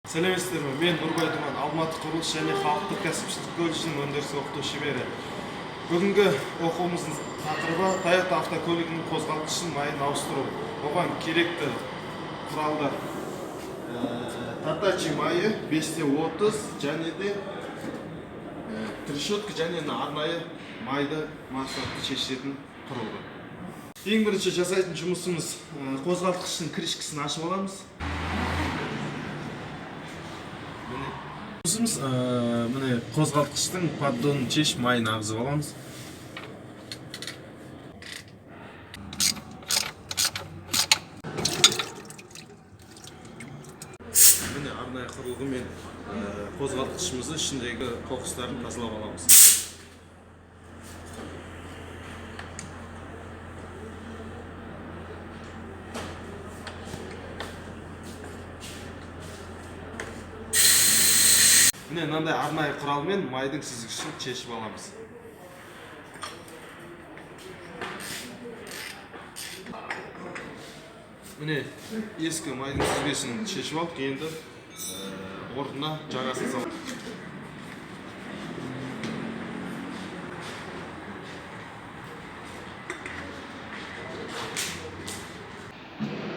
Сәлеметсіздер ме? Мен Нұрбай Думан, Алматы құрылыс және халықтық кәсіпшілік колледжінің өндіріс оқыту шебері. Бүгінгі оқуымыздың тақырыбы Toyota автокөлігінің қозғалтқышын майын ауыстыру. Оған керекті құралдар Татачи майы 5-30 және де трешетка және арнайы майды мақсатты шешетін құрылғы. Ең бірінші жасайтын жұмысымыз қозғалтқыштың крышкасын ашып аламыз. Міне қозғалтқыштың поддонын шешіп майын ағызып аламыз. Міне арнайы құрылғымен қозғалтқышымызды ішіндегі қоқыстарын тазалап аламыз. Міне мынандай арнайы құралмен майдың сүзгішін шешіп аламыз. Міне ескі майдың сүзгішін шешіп алып, енді орнына жаңасын саламыз.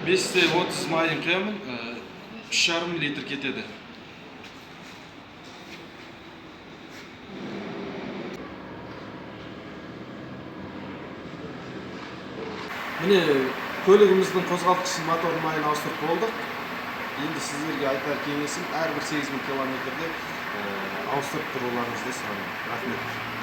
5-30 майын құямын, 3,5 литр кетеді. Міне көлігіміздің қозғалтқышын мотор майын ауыстырып болдық. Енді сіздерге айтар кеңесім әрбір 8000 километрде ауыстырып тұруларыңызды сұраймын. Рахмет.